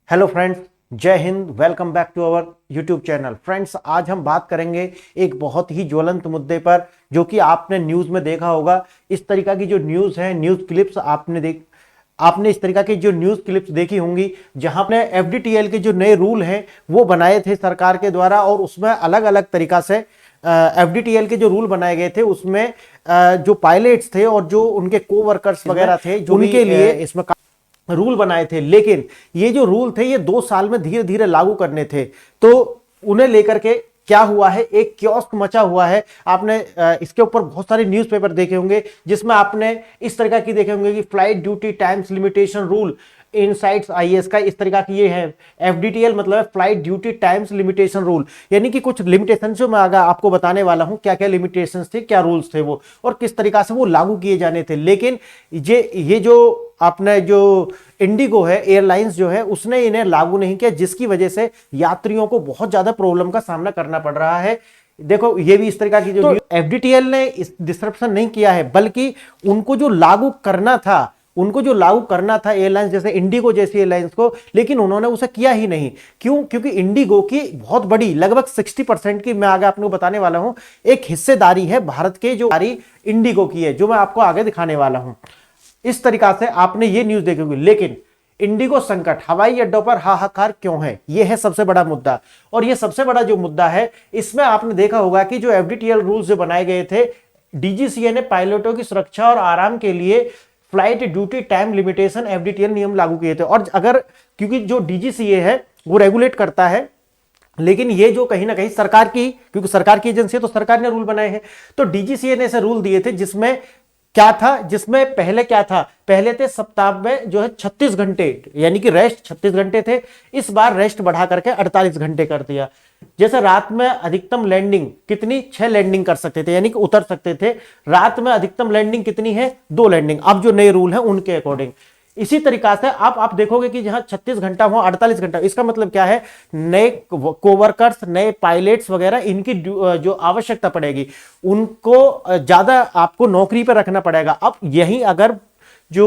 Hello friends, जय हिंद। Welcome back to our YouTube channel. Friends, आज हम बात करेंगे एक बहुत ही ज्वलंत मुद्दे पर, जो कि आपने न्यूज़ में देखा होगा। इस तरीका की जो न्यूज़ है, न्यूज़ क्लिप्स आपने इस तरीका की जो न्यूज़ क्लिप्स देखी होंगी, जहां पे एफडीटीएल के जो नए रूल हैं वो बनाए थे सरकार के द्वारा, और उसमें अलग अलग तरीका से एफडीटीएल के जो रूल बनाए गए थे उसमें जो पायलट्स थे और जो उनके को वर्कर्स वगैरह थे, जो उनके लिए इसमें रूल बनाए थे। लेकिन ये जो रूल थे ये 2 साल में धीरे धीरे लागू करने थे, तो उन्हें लेकर के क्या हुआ है, एक कियोस्क मचा हुआ है। आपने इसके ऊपर बहुत सारे न्यूज़पेपर देखे होंगे, जिसमें आपने इस तरह की देखे होंगे कि flight duty times limitation rule insights IAS का इस तरीका की ये है। एफडीटीएल मतलब है flight duty times limitation rule, यानी कि कुछ लिमिटेशन जो मैं आगे आपको बताने वाला हूं, क्या क्या लिमिटेशंस थे, क्या रूल्स थे वो, और किस तरीका से वो लागू किए जाने थे। लेकिन ये जो आपने जो इंडिगो है, एयरलाइंस जो है, उसने इन्हें लागू नहीं किया, जिसकी वजह से यात्रियों को बहुत ज्यादा प्रॉब्लम का सामना करना पड़ रहा है। देखो, ये भी इस तरीका की जो एफडीटीएल ने इस डिसरप्शन नहीं किया है, बल्कि उनको जो लागू करना था एयरलाइंस जैसे इंडिगो जैसी एयरलाइंस को, लेकिन उन्होंने उसे किया ही नहीं। क्यों? क्योंकि इंडिगो की बहुत बड़ी, लगभग 60% की, मैं आगे आपको बताने वाला हूं, एक हिस्सेदारी है भारत के, जो इंडिगो की है, जो मैं आपको आगे दिखाने वाला हूं। इस तरीका से आपने ये न्यूज देखी होगी। लेकिन इंडिगो संकट, हवाई अड्डों पर हाहाकार क्यों है, यह है सबसे बड़ा मुद्दा। और यह सबसे बड़ा जो मुद्दा है, इसमें आपने देखा होगा कि जो एफडीटीएल रूल्स जो बनाए गए थे, डीजीसीए ने पायलटों की सुरक्षा और आराम के लिए flight duty time limitation FDTL नियम लागू किए थे। और अगर, क्योंकि जो डीजीसीए है वो रेगुलेट करता है, लेकिन ये जो कहीं ना कहीं सरकार की, क्योंकि सरकार की एजेंसी है तो सरकार ने रूल बनाए हैं, तो डीजीसीए ने ऐसे रूल दिए थे जिसमें क्या था, जिसमें पहले क्या था, पहले थे सप्ताह में जो है 36 घंटे, यानी कि रेस्ट 36 घंटे थे। इस बार रेस्ट बढ़ा करके 48 घंटे कर दिया। जैसे रात में अधिकतम लैंडिंग कितनी, 6 लैंडिंग कर सकते थे, यानी कि उतर सकते थे। रात में अधिकतम लैंडिंग कितनी है, 2 लैंडिंग, अब जो नए रूल है उनके अकॉर्डिंग। इसी तरीका से आप देखोगे कि जहां 36 घंटा हुआ 48 घंटा, इसका मतलब क्या है, नए कोवर्कर्स, नए पायलट्स वगैरह, इनकी जो आवश्यकता पड़ेगी, उनको ज्यादा आपको नौकरी पर रखना पड़ेगा। अब यही अगर जो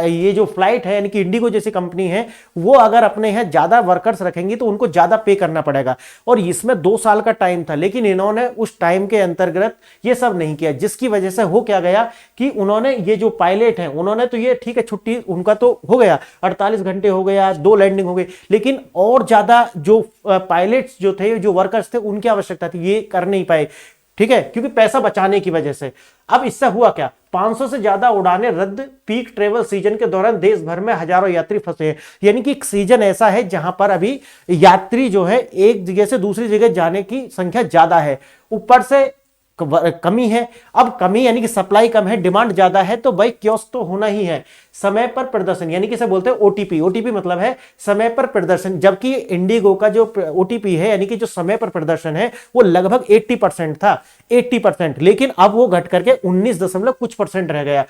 ये जो फ्लाइट है, यानी कि इंडिगो जैसी कंपनी है, वो अगर अपने यहाँ ज्यादा वर्कर्स रखेंगी तो उनको ज्यादा पे करना पड़ेगा। और इसमें 2 साल का टाइम था, लेकिन इन्होंने उस टाइम के अंतर्गत ये सब नहीं किया, जिसकी वजह से हो क्या गया कि उन्होंने, ये जो पायलट हैं, उन्होंने तो ये ठीक है, छुट्टी उनका तो हो गया, 48 घंटे हो गया, 2 लैंडिंग हो गई, लेकिन और ज्यादा जो पायलट्स जो थे, जो वर्कर्स थे, उनकी आवश्यकता थी, ये कर नहीं पाए। ठीक है, क्योंकि पैसा बचाने की वजह से। अब इससे हुआ क्या, 500 से ज्यादा उड़ानें रद्द। पीक ट्रेवल सीजन के दौरान देश भर में हजारों यात्री फंसे हैं। यानी कि एक सीजन ऐसा है जहां पर अभी यात्री जो है एक जगह से दूसरी जगह जाने की संख्या ज्यादा है, ऊपर से कमी है। अब कमी यानी कि सप्लाई कम है, डिमांड ज्यादा है, तो भाई कियोस्क तो होना ही है। समय पर प्रदर्शन, यानी कि इसे बोलते हैं ओटीपी। ओटीपी मतलब है समय पर प्रदर्शन, जबकि इंडिगो का जो ओटीपी है, यानी कि जो समय पर प्रदर्शन है, वो लगभग 80% था, 80%। लेकिन अब वो घट करके 19 दशमलव कुछ परसेंट रह गया।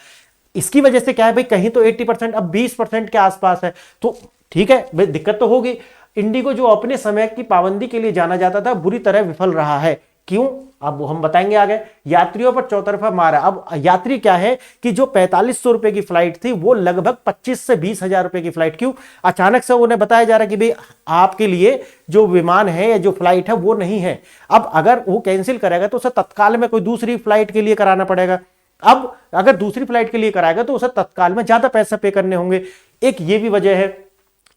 इसकी वजह से क्या है भाई, कहीं तो 80%, अब 20% के आसपास है। तो ठीक है भाई, दिक्कत तो होगी। इंडिगो जो अपने समय की पाबंदी के लिए जाना जाता था, बुरी तरह विफल रहा है। क्यों, अब हम बताएंगे आगे। यात्रियों पर चौतरफा मारा। अब यात्री क्या है कि जो 4500 रुपए की फ्लाइट थी, वो लगभग 25 से 20 हजार रुपए की फ्लाइट। क्यों? अचानक से उन्हें बताया जा रहा है कि भाई आपके लिए जो विमान है या जो फ्लाइट है वो नहीं है। अब अगर वो कैंसिल करेगा तो उसे तत्काल में कोई दूसरी फ्लाइट के लिए कराना पड़ेगा। अब अगर दूसरी फ्लाइट के लिए कराएगा तो उसे तत्काल में ज्यादा पैसे पे करने होंगे। एक ये भी वजह है।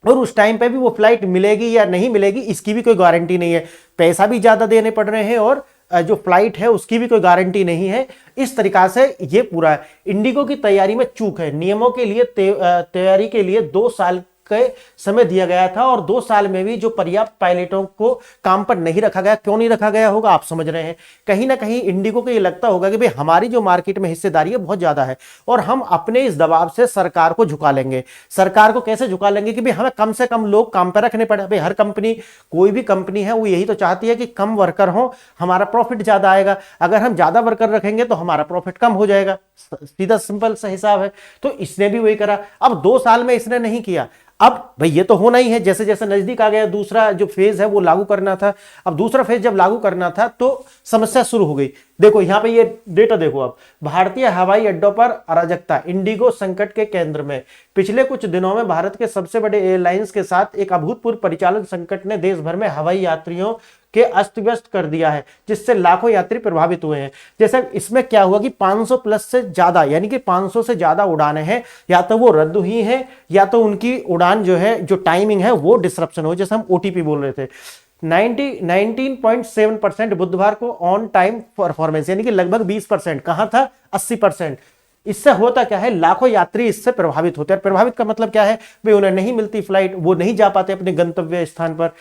और उस टाइम पे भी वो फ्लाइट मिलेगी या नहीं मिलेगी, इसकी भी कोई गारंटी नहीं है। पैसा भी ज्यादा देने पड़ रहे हैं, और जो फ्लाइट है उसकी भी कोई गारंटी नहीं है। इस तरीका से ये पूरा है। इंडिगो की तैयारी में चूक है। नियमों के लिए तैयारी के लिए 2 साल के समय दिया गया था, और 2 साल में भी जो पर्याप्त पायलटों को काम पर नहीं रखा गया। क्यों नहीं रखा गया होगा, आप समझ रहे हैं। कहीं ना कहीं इंडिगो को ये लगता होगा कि भाई हमारी जो मार्केट में हिस्सेदारी है बहुत ज्यादा है, और हम अपने इस दबाव से सरकार को झुका लेंगे। सरकार को कैसे झुका लेंगे कि भाई हमें कम से कम लोग काम पर रखने पड़े। भाई हर कंपनी, कोई भी कंपनी है, वो यही तो चाहती है कि कम वर्कर हो, हमारा प्रॉफिट ज्यादा आएगा। अगर हम ज्यादा वर्कर रखेंगे तो हमारा प्रॉफिट कम हो जाएगा। सीधा सिंपल सा हिसाब है। तो इसने भी वही करा। अब 2 साल में इसने नहीं किया। अब भाई ये तो होना ही है, जैसे जैसे नजदीक आ गया दूसरा जो फेज है वो लागू करना था। अब दूसरा फेज जब लागू करना था तो समस्या शुरू हो गई। देखो यहां पे ये डेटा देखो, अब भारतीय हवाई अड्डों पर अराजकता, इंडिगो संकट के केंद्र में। पिछले कुछ दिनों में भारत के सबसे बड़े एयरलाइंस के साथ एक अभूतपूर्व परिचालन संकट ने देश भर में हवाई यात्रियों के अस्त व्यस्त कर दिया है, जिससे लाखों यात्री प्रभावित हुए हैं। जैसे इसमें क्या हुआ कि 500 प्लस से ज्यादा, यानी कि 500 से ज्यादा उड़ानें हैं, या तो वो रद्द हुई हैं या तो उनकी उड़ान जो है, जो टाइमिंग है वो डिसरप्शन हो, जैसे हम ओटीपी बोल रहे थे। 19.7% बुधवार को ऑन टाइम परफॉर्मेंस, यानी कि लगभग 20%, कहां था 80%। इससे होता क्या है, लाखों यात्री इससे प्रभावित होते हैं। प्रभावित का मतलब क्या है भाई, उन्हें नहीं मिलती फ्लाइट, वो नहीं जा पाते अपने गंतव्य स्थान पर।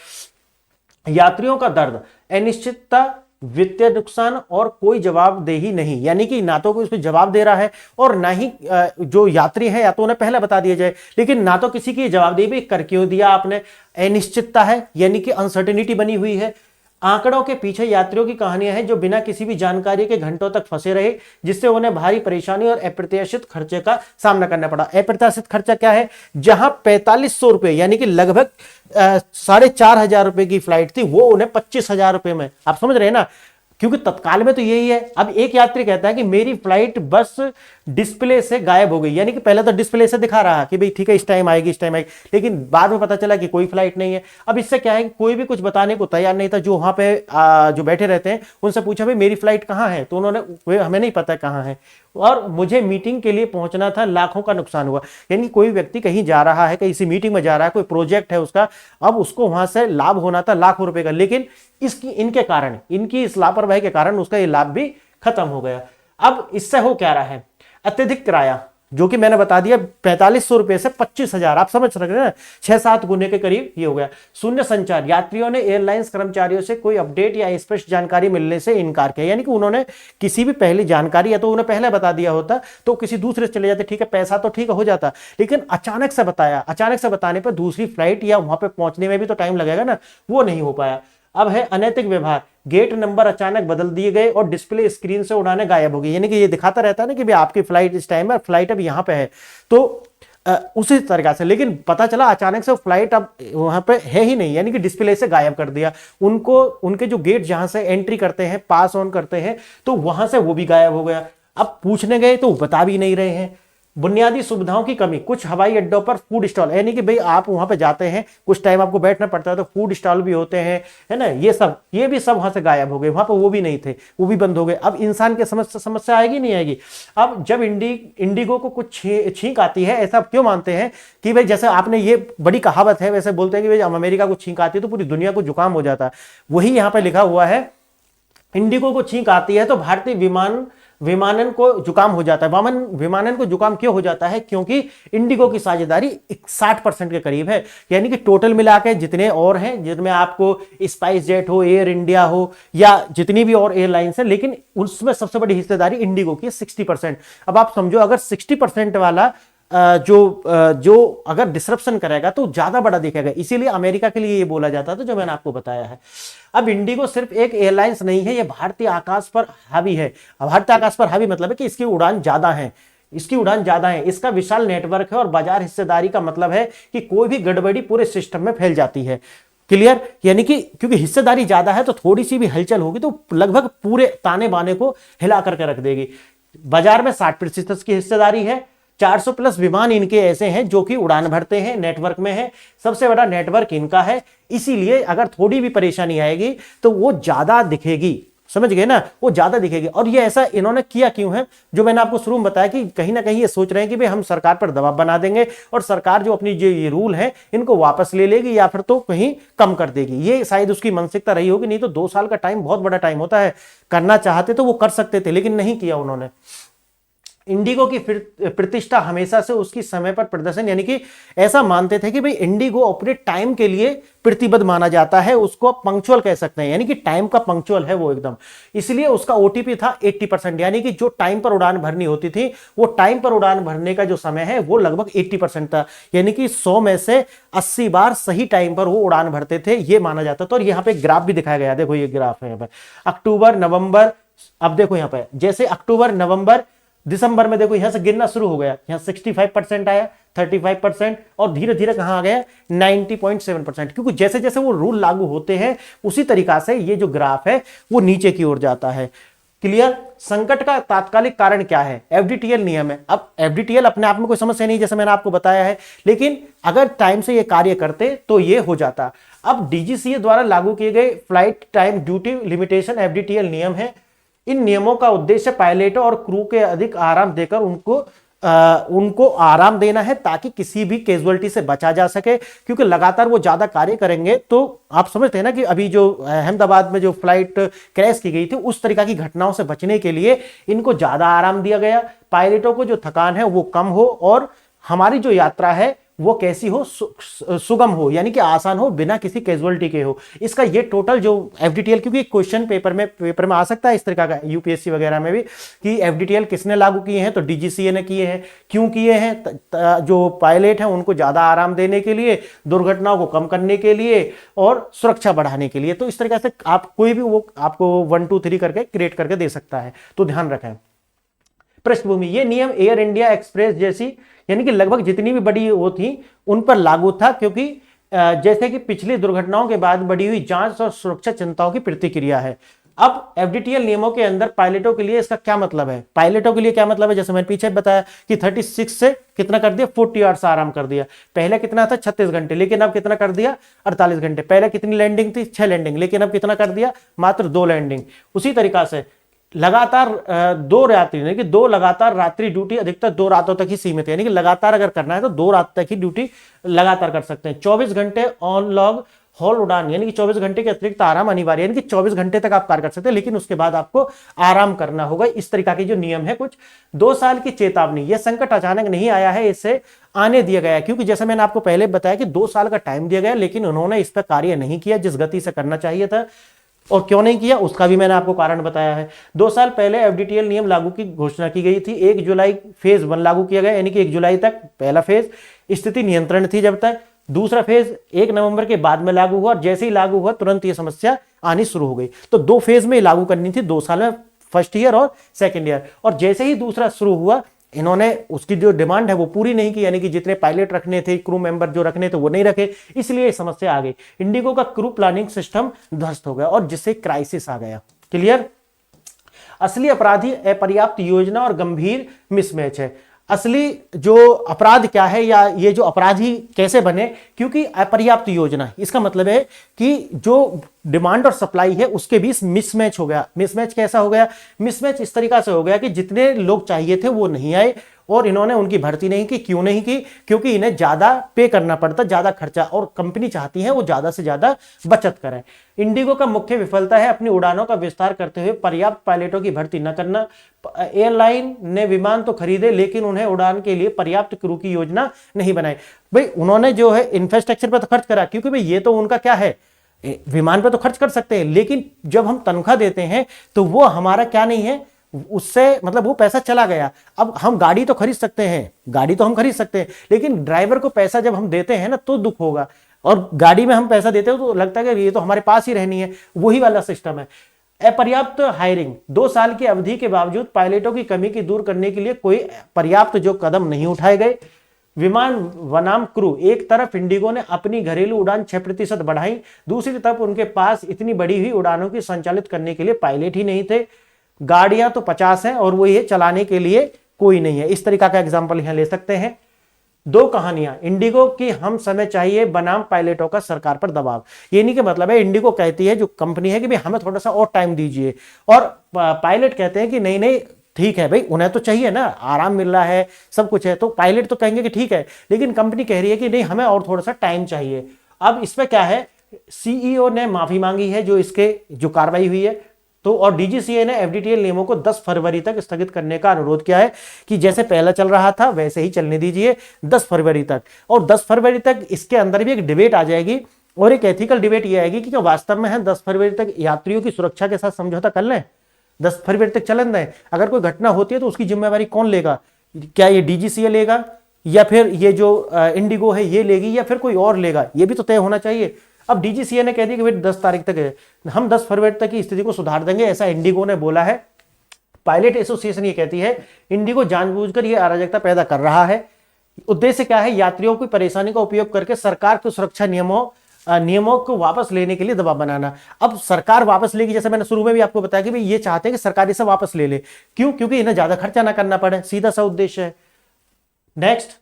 यात्रियों का दर्द, अनिश्चितता, वित्तीय नुकसान और कोई जवाबदेही नहीं, यानी कि ना तो कोई उसको जवाब दे रहा है और ना ही जो यात्री हैं या तो उन्हें पहले बता दिया जाए, लेकिन ना तो किसी की जवाबदेही भी कर क्यों दिया आपने। अनिश्चितता है, यानी कि अनसर्टेनिटी बनी हुई है। आंकड़ों के पीछे यात्रियों की कहानियां हैं जो बिना किसी भी जानकारी के घंटों तक फंसे रहे, जिससे उन्हें भारी परेशानी और अप्रत्याशित खर्चे का सामना करना पड़ा। अप्रत्याशित खर्चा क्या है, जहां 4500 रुपए यानी कि लगभग 4500 रुपए की फ्लाइट थी, वो उन्हें 25,000 रुपए में, आप समझ रहे हैं ना, क्योंकि तत्काल में तो यही है। अब एक यात्री कहता है कि मेरी फ्लाइट बस डिस्प्ले से गायब हो गई, यानी कि पहले तो डिस्प्ले से दिखा रहा कि भाई ठीक है इस टाइम आएगी इस टाइम आएगी, लेकिन बाद में पता चला कि कोई फ्लाइट नहीं है। अब इससे क्या है कि कोई भी कुछ बताने को तैयार नहीं था। जो वहां पे जो बैठे रहते हैं उनसे पूछा भाई मेरी फ्लाइट कहाँ है, तो उन्होंने हमें नहीं पता कहाँ है और मुझे मीटिंग के लिए पहुंचना था, लाखों का नुकसान हुआ। यानी कोई व्यक्ति कहीं जा रहा है, कहीं मीटिंग में जा रहा है, कोई प्रोजेक्ट है उसका, अब उसको वहां से लाभ होना था लाखों रुपए का, लेकिन इनके कारण, इनकी इस लापरवाही के कारण उसका ये लाभ भी खत्म हो गया। अब इससे हो क्या रहा है, अत्यधिक किराया, जो कि मैंने बता दिया 4500 रुपए से 25,000, आप समझ रहे हैं, 6-7 गुने के करीब ये हो गया। शून्य संचार, यात्रियों ने एयरलाइंस कर्मचारियों से कोई अपडेट या स्पष्ट जानकारी मिलने से इनकार किया, यानी कि उन्होंने किसी भी पहली जानकारी या तो उन्हें पहले बता दिया होता तो किसी दूसरे से चले जाते, ठीक है पैसा तो ठीक हो जाता, लेकिन अचानक से बताया, अचानक से बताने पर दूसरी फ्लाइट या वहां पर पहुंचने में भी तो टाइम लगेगा ना, वो नहीं हो पाया। अब है अनैतिक व्यवहार, गेट नंबर अचानक बदल दिए गए और डिस्प्ले स्क्रीन से उड़ाने गायब हो गई, यानी कि ये दिखाता रहता है ना कि भाई आपकी फ्लाइट इस टाइम है, फ्लाइट अब यहां पे है, तो उसी तरीका से, लेकिन पता चला अचानक से फ्लाइट अब वहां पे है ही नहीं, यानी कि डिस्प्ले से गायब कर दिया। उनको उनके जो गेट जहां से एंट्री करते हैं, पास ऑन करते हैं, तो वहां से वो भी गायब हो गया। अब पूछने गए तो बता भी नहीं रहे हैं। बुनियादी सुविधाओं की कमी, कुछ हवाई अड्डों पर फूड स्टॉल, यानी कि भाई आप वहां पे जाते हैं, कुछ टाइम आपको बैठना पड़ता है, तो फूड स्टॉल भी होते हैं, है ना, ये भी सब वहां से गायब हो गए, वहां पे वो भी नहीं थे, वो भी बंद हो गए। अब इंसान के समस्या आएगी नहीं आएगी। अब जब इंडिगो को कुछ छींक आती है, ऐसा क्यों मानते हैं कि भाई, जैसे आपने ये बड़ी कहावत है, वैसे बोलते हैं कि भाई अमेरिका को छींक आती है तो पूरी दुनिया को जुकाम हो जाता है, वही यहां पर लिखा हुआ है, इंडिगो को छींक आती है तो भारतीय विमानन को जुकाम हो जाता है। विमानन को जुकाम क्यों हो जाता है, क्योंकि इंडिगो की साझेदारी 60% के करीब है, यानी कि टोटल मिला के जितने और हैं, जिनमें आपको स्पाइस जेट हो, एयर इंडिया हो, या जितनी भी और एयरलाइंस हैं, लेकिन उसमें सबसे बड़ी हिस्सेदारी इंडिगो की है 60%। अब आप समझो अगर 60% वाला जो अगर डिसरप्शन करेगा तो ज्यादा बड़ा दिखेगा, इसीलिए अमेरिका के लिए ये बोला जाता था जो मैंने आपको बताया है। अब इंडिगो सिर्फ एक एयरलाइंस नहीं है, ये भारतीय आकाश पर हावी है। भारतीय आकाश पर हावी मतलब है कि इसकी उड़ान ज्यादा है, इसका विशाल नेटवर्क है और बाजार हिस्सेदारी का मतलब है कि कोई भी गड़बड़ी पूरे सिस्टम में फैल जाती है। क्लियर, यानी कि क्योंकि हिस्सेदारी ज्यादा है तो थोड़ी सी भी हलचल होगी तो लगभग पूरे ताने बाने को हिला करके रख देगी। बाजार में 60% की हिस्सेदारी है। 400 प्लस विमान इनके ऐसे हैं जो कि उड़ान भरते हैं, नेटवर्क में है, सबसे बड़ा नेटवर्क इनका है, इसीलिए अगर थोड़ी भी परेशानी आएगी तो वो ज्यादा दिखेगी, समझ गए ना, वो ज्यादा दिखेगी। और ये ऐसा इन्होंने किया क्यों है, जो मैंने आपको शुरू में बताया कि कहीं ना कहीं ये सोच रहे हैं कि भाई हम सरकार पर दबाव बना देंगे और सरकार जो अपनी जो ये रूल है इनको वापस ले लेगी या फिर तो कहीं कम कर देगी, ये शायद उसकी मानसिकता रही होगी। नहीं तो 2 साल का टाइम बहुत बड़ा टाइम होता है, करना चाहते तो वो कर सकते थे, लेकिन नहीं किया उन्होंने। इंडिगो की प्रतिष्ठा हमेशा से उसकी समय पर प्रदर्शन, यानी कि ऐसा मानते थे कि भाई इंडिगो अपने टाइम के लिए प्रतिबद्ध माना जाता है, उसको पंक्चुअल कह सकते हैं, यानी कि टाइम का पंक्चुअल है वो एकदम, इसलिए उसका ओटीपी था 80%, यानी कि जो टाइम पर उड़ान भरनी होती थी वो टाइम पर उड़ान भरने का जो समय है वो लगभग 80% था, यानी कि 100 में से 80 बार सही टाइम पर वो उड़ान भरते थे, ये माना जाता था। और यहाँ पे ग्राफ भी दिखाया गया, देखो ये ग्राफ है यहाँ पर, अक्टूबर नवंबर, अब देखो यहाँ पे जैसे अक्टूबर नवंबर दिसंबर में देखो यहां से गिरना शुरू हो गया, यहां 65% आया, 35% और धीरे धीरे कहां आ गया 90.7%, क्योंकि जैसे जैसे वो रूल लागू होते हैं उसी तरीका से ये जो ग्राफ है वो नीचे की ओर जाता है। क्लियर? संकट का तात्कालिक कारण क्या है? एफडीटीएल नियम है। अब एफडीटीएल अपने आप में कोई समस्या नहीं, जैसे मैंने आपको बताया है, लेकिन अगर टाइम से ये कार्य करते तो ये हो जाता। अब डीजीसीए द्वारा लागू किए गए flight time duty limitation FDTL नियम है। इन नियमों का उद्देश्य पायलटों और क्रू के अधिक आराम देकर उनको आराम देना है, ताकि किसी भी कैजुअलिटी से बचा जा सके, क्योंकि लगातार वो ज्यादा कार्य करेंगे तो आप समझते हैं ना कि अभी जो अहमदाबाद में जो फ्लाइट क्रैश की गई थी उस तरीका की घटनाओं से बचने के लिए इनको ज्यादा आराम दिया गया। पायलटों को जो थकान है वो कम हो और हमारी जो यात्रा है वो कैसी हो, सुगम हो, यानी कि आसान हो, बिना किसी कैजुअलिटी के हो। इसका ये टोटल जो एफडीटीएल, क्योंकि क्वेश्चन पेपर में आ सकता है इस तरह का यूपीएससी वगैरह में भी कि एफडीटीएल किसने लागू किए हैं, तो डीजीसीए ने किए हैं। क्यों किए हैं? जो पायलट हैं उनको ज्यादा आराम देने के लिए, दुर्घटनाओं को कम करने के लिए और सुरक्षा बढ़ाने के लिए। तो इस तरीके से आप कोई भी वो आपको 1 2 3 करके क्रिएट करके दे सकता है, तो ध्यान रखें। पृष्ठभूमि, ये नियम एयर इंडिया एक्सप्रेस जैसी यानी कि लगभग जितनी भी बड़ी वो थी उन पर लागू था, क्योंकि जैसे कि पिछली दुर्घटनाओं के बाद बढ़ी हुई जांच और सुरक्षा चिंताओं की प्रतिक्रिया है। अब एफडीटीएल नियमों के अंदर पायलटों के लिए इसका क्या मतलब है? पायलटों के लिए क्या मतलब है? जैसे मैंने पीछे बताया कि 36 से कितना कर दिया, 40 आवर्स आराम कर दिया। पहले कितना था, 36 घंटे, लेकिन अब कितना कर दिया, 48 घंटे। पहले कितनी लैंडिंग थी, 6 लैंडिंग, लेकिन अब कितना कर दिया, मात्र 2 लैंडिंग। उसी तरीका से लगातार 2 रात्रि यानी कि 2 लगातार रात्रि ड्यूटी अधिकतर 2 रातों तक ही सीमित है, यानी कि लगातार अगर करना है तो 2 रात तक ही ड्यूटी लगातार कर सकते हैं। 24 घंटे ऑन लॉग हॉल उड़ान, यानी कि 24 घंटे के अतिरिक्त आराम अनिवार्य, यानी कि 24 घंटे तक आप कार्य कर सकते हैं, लेकिन उसके बाद आपको आराम करना होगा। इस तरीका के जो नियम है कुछ। 2 साल की चेतावनी, यह संकट अचानक नहीं आया है, इसे आने दिया गया है, क्योंकि जैसे मैंने आपको पहले बताया कि 2 साल का टाइम दिया गया, लेकिन उन्होंने इस पर कार्य नहीं किया जिस गति से करना चाहिए था। और क्यों नहीं किया उसका भी मैंने आपको कारण बताया है। 2 साल पहले एफडीटीएल नियम लागू की घोषणा की गई थी। 1 जुलाई फेज 1 लागू किया गया, यानी कि 1 जुलाई तक पहला फेज स्थिति नियंत्रण थी जब तक। दूसरा फेज 1 नवंबर के बाद में लागू हुआ, और जैसे ही लागू हुआ तुरंत ये समस्या आनी शुरू हो गई। तो 2 फेज में लागू करनी थी, 2 साल में, फर्स्ट ईयर और सेकेंड ईयर। और जैसे ही दूसरा शुरू हुआ इन्होंने उसकी जो डिमांड है वो पूरी नहीं की, यानी कि जितने पायलट रखने थे, क्रू मेंबर जो रखने थे वो नहीं रखे, इसलिए समस्या आ गई। इंडिगो का क्रू प्लानिंग सिस्टम ध्वस्त हो गया और जिससे क्राइसिस आ गया। क्लियर? असली अपराधी अपर्याप्त योजना और गंभीर मिसमैच है। असली जो अपराध क्या है, या ये जो अपराधी कैसे बने, क्योंकि अपर्याप्त योजना, इसका मतलब है कि जो डिमांड और सप्लाई है उसके बीच मिसमैच हो गया। मिसमैच कैसा हो गया? मिसमैच इस तरीका से हो गया कि जितने लोग चाहिए थे वो नहीं आए, और इन्होंने उनकी भर्ती नहीं की। क्यों नहीं की? क्योंकि इन्हें ज्यादा पे करना पड़ता, ज्यादा खर्चा, और कंपनी चाहती है वो ज्यादा से ज्यादा बचत करें। इंडिगो का मुख्य विफलता है अपनी उड़ानों का विस्तार करते हुए पर्याप्त पायलटों की भर्ती न करना। एयरलाइन ने विमान तो खरीदे, लेकिन उन्हें उड़ान के लिए पर्याप्त क्रू की योजना नहीं बनाई। भाई उन्होंने जो है इंफ्रास्ट्रक्चर पर तो खर्च करा, क्योंकि भाई ये तो उनका क्या है, विमान पर तो खर्च कर सकते हैं, लेकिन जब हम तनख्वाह देते हैं तो वो हमारा क्या नहीं है, उससे मतलब वो पैसा चला गया। अब हम गाड़ी तो खरीद सकते हैं, गाड़ी तो हम खरीद सकते हैं, लेकिन ड्राइवर को पैसा जब हम देते हैं ना तो दुख होगा, और गाड़ी में हम पैसा देते हो तो लगता है कि ये तो हमारे पास ही रहनी है, वही वाला सिस्टम है। अपर्याप्त हायरिंग, 2 साल की अवधि के बावजूद पायलटों की कमी की दूर करने के लिए कोई पर्याप्त जो कदम नहीं उठाए गए। विमान बनाम क्रू, एक तरफ इंडिगो ने अपनी घरेलू उड़ान 6% बढ़ाई, दूसरी तरफ उनके पास इतनी बड़ी हुई उड़ानों की संचालित करने के लिए पायलट ही नहीं थे। गाड़ियां तो 50 हैं और वो ये चलाने के लिए कोई नहीं है। इस तरीका का एग्जाम्पल यहां ले सकते हैं। 2 कहानियां, इंडिगो की हम समय चाहिए बनाम पायलटों का सरकार पर दबाव। ये नहीं कि मतलब है इंडिगो कहती है जो कंपनी है कि भाई हमें थोड़ा सा और टाइम दीजिए, और पायलट कहते हैं कि नहीं नहीं ठीक है भाई, उन्हें तो चाहिए ना, आराम मिल रहा है, सब कुछ है, तो पायलट तो कहेंगे कि ठीक है, लेकिन कंपनी कह रही है कि नहीं हमें और थोड़ा सा टाइम चाहिए। अब इसमें क्या है, सीईओ ने माफी मांगी है जो इसके जो कार्रवाई हुई है, तो और डीजीसीए ने एफडीटीएल नियमों को 10 फरवरी तक स्थगित करने का अनुरोध किया है कि जैसे पहला चल रहा था वैसे ही चलने दीजिए 10 फरवरी तक। और 10 फरवरी तक इसके अंदर भी एक डिबेट आ जाएगी, और एक एथिकल डिबेट ये आएगी कि वास्तव में हम 10 फरवरी तक यात्रियों की सुरक्षा के साथ समझौता कर लें, 10 फरवरी तक चलन दें। अगर कोई घटना होती है तो उसकी जिम्मेवारी कौन लेगा? क्या ये डीजीसीए लेगा, या फिर ये जो इंडिगो है ये लेगी, या फिर कोई और लेगा? ये भी तो तय होना चाहिए। अब डीजीसीए ने कह दिया कि भाई 10 तारीख तक है, हम 10 फरवरी तक की स्थिति को सुधार देंगे, ऐसा इंडिगो ने बोला है। पायलट एसोसिएशन ये कहती है इंडिगो जानबूझकर ये अराजकता पैदा कर रहा है। उद्देश्य क्या है? यात्रियों की परेशानी का उपयोग करके सरकार के सुरक्षा नियमों को वापस लेने के लिए दबाव बनाना। अब सरकार वापस लेगी, जैसे मैंने शुरू में भी आपको बताया कि भाई ये चाहते हैं कि सरकार इसे वापस ले ले। क्यों? क्योंकि इन्हें ज्यादा खर्चा ना करना पड़े, सीधा सा उद्देश्य है। नेक्स्ट,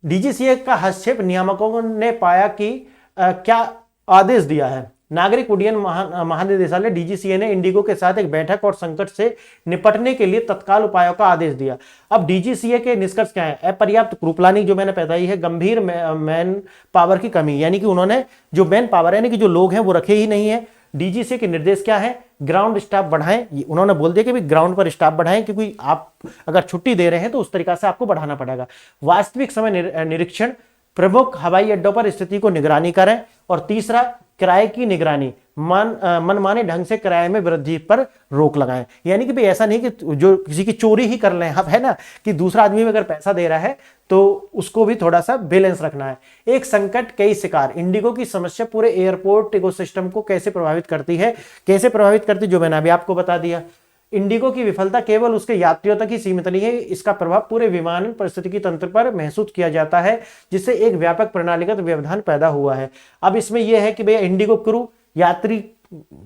डीजीसीए का हस्तक्षेप, नियामकों ने पाया कि क्या आदेश दिया है। नागरिक उड्डयन महानिदेशालय डीजीसीए ने इंडिगो के साथ एक बैठक और संकट से निपटने के लिए तत्काल उपायों का आदेश दिया। अब डीजीसीए के निष्कर्ष क्या है? अपर्याप्त क्रू प्लानिंग जो मैंने बताई है, गंभीर मैन पावर की कमी, यानी कि उन्होंने जो मैन पावर है, यानी कि जो लोग हैं वो रखे ही नहीं है। डीजीसीए के निर्देश क्या है? ग्राउंड स्टाफ बढ़ाएं। उन्होंने बोल दिया कि भी ग्राउंड पर स्टाफ बढ़ाएं, क्योंकि आप अगर छुट्टी दे रहे हैं तो उस तरीका से आपको बढ़ाना पड़ेगा। वास्तविक समय निरीक्षण, प्रमुख हवाई अड्डों पर स्थिति को निगरानी करें। और तीसरा, किराए की निगरानी, मनमाने ढंग से किराए में वृद्धि पर रोक लगाएं। यानी कि भाई ऐसा नहीं कि जो किसी की चोरी ही कर लें, अब है ना कि दूसरा आदमी अगर पैसा दे रहा है तो उसको भी थोड़ा सा बैलेंस रखना है। एक संकट कई शिकार, इंडिगो की समस्या पूरे एयरपोर्ट इकोसिस्टम को कैसे प्रभावित करती है? कैसे प्रभावित करती, जो मैंने अभी आपको बता दिया। इंडिगो की विफलता केवल उसके यात्रियों तक ही सीमित नहीं है, इसका प्रभाव पूरे विमानन पारिस्थितिकी तंत्र पर महसूस किया जाता है, जिससे एक व्यापक प्रणालीगत व्यवधान पैदा हुआ है। अब इसमें यह है कि भैया इंडिगो क्रू, यात्री,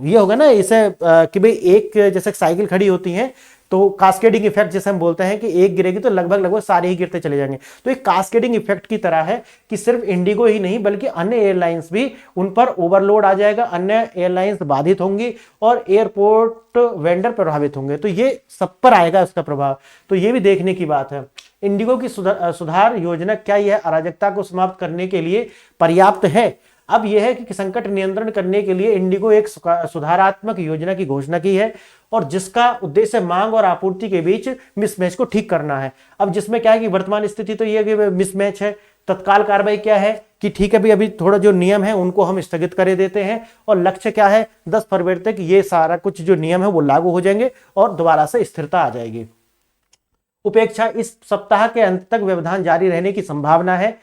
ये होगा ना इसे कि भाई एक जैसे साइकिल खड़ी होती है तो कास्केडिंग इफेक्ट जैसे हम बोलते हैं कि एक गिरेगी तो लगभग सारे ही गिरते चले जाएंगे। तो एक कास्केडिंग इफेक्ट की तरह है कि सिर्फ इंडिगो ही नहीं बल्कि अन्य एयरलाइंस भी उन पर ओवरलोड आ जाएगा, अन्य एयरलाइंस बाधित होंगी और एयरपोर्ट वेंडर प्रभावित होंगे। तो ये सब पर आएगा उसका प्रभाव, तो ये भी देखने की बात है। इंडिगो की सुधार योजना, क्या यह अराजकता को समाप्त करने के लिए पर्याप्त है? अब यह है कि संकट नियंत्रण करने के लिए इंडिगो एक सुधारात्मक योजना की घोषणा की है और जिसका उद्देश्य मांग और आपूर्ति के बीच मिसमैच को ठीक करना है। अब जिसमें क्या है कि वर्तमान स्थिति तो यह कि मिसमैच है। तत्काल कार्रवाई क्या है कि ठीक है भाई अभी थोड़ा जो नियम है उनको हम स्थगित कर देते हैं और लक्ष्य क्या है 10 फरवरी तक ये सारा कुछ जो नियम है वो लागू हो जाएंगे और दोबारा से स्थिरता आ जाएगी। उपेक्षा, इस सप्ताह के अंत तक व्यवधान जारी रहने की संभावना है।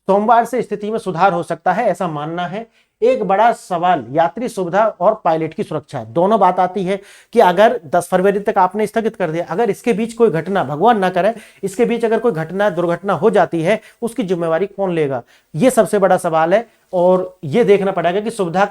सोमवार से स्थिति में सुधार हो सकता है, ऐसा मानना है। एक बड़ा सवाल यात्री सुविधा और पायलट की सुरक्षा, दोनों बात आती है कि अगर 10 फरवरी तक आपने स्थगित कर दिया, अगर इसके बीच कोई घटना, भगवान ना करे, इसके बीच अगर कोई घटना दुर्घटना हो जाती है उसकी जिम्मेवारी कौन लेगा? ये सबसे बड़ा सवाल है और ये देखना पड़ेगा कि सुविधा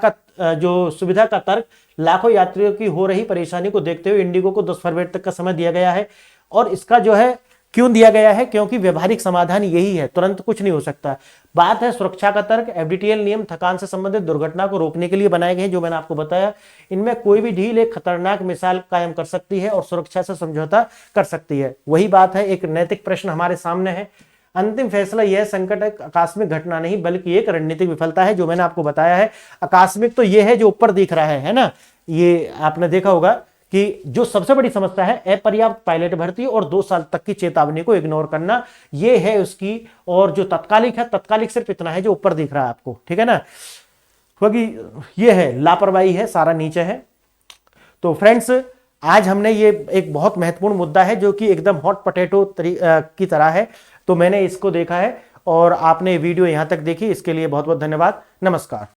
का तर्क, लाखों यात्रियों की हो रही परेशानी को देखते हुए इंडिगो को 10 फरवरी तक का समय दिया गया है। और इसका जो है क्यों दिया गया है? क्योंकि व्यवहारिक समाधान यही है, तुरंत कुछ नहीं हो सकता। बात है सुरक्षा का तर्क, एफडीटीएल नियम थकान से संबंधित दुर्घटना को रोकने के लिए बनाए गए हैं, जो मैंने आपको बताया। इनमें कोई भी ढील एक खतरनाक मिसाल कायम कर सकती है और सुरक्षा से समझौता कर सकती है। वही बात है, एक नैतिक प्रश्न हमारे सामने है। अंतिम फैसला यह संकट एक आकस्मिक घटना नहीं बल्कि एक रणनीतिक विफलता है, जो मैंने आपको बताया है। आकस्मिक तो यह है जो ऊपर दिख रहा है ना, ये आपने देखा होगा कि जो सबसे बड़ी समस्या है अपर्याप्त पायलट भर्ती और 2 साल तक की चेतावनी को इग्नोर करना, ये है उसकी। और जो तात्कालिक है, तात्कालिक सिर्फ इतना है जो ऊपर दिख रहा है आपको, ठीक है ना, क्योंकि ये है लापरवाही है, सारा नीचे है। तो फ्रेंड्स, आज हमने ये एक बहुत महत्वपूर्ण मुद्दा है जो कि एकदम हॉट पोटैटो की तरह है, तो मैंने इसको देखा है और आपने वीडियो यहां तक देखी, इसके लिए बहुत बहुत धन्यवाद। नमस्कार।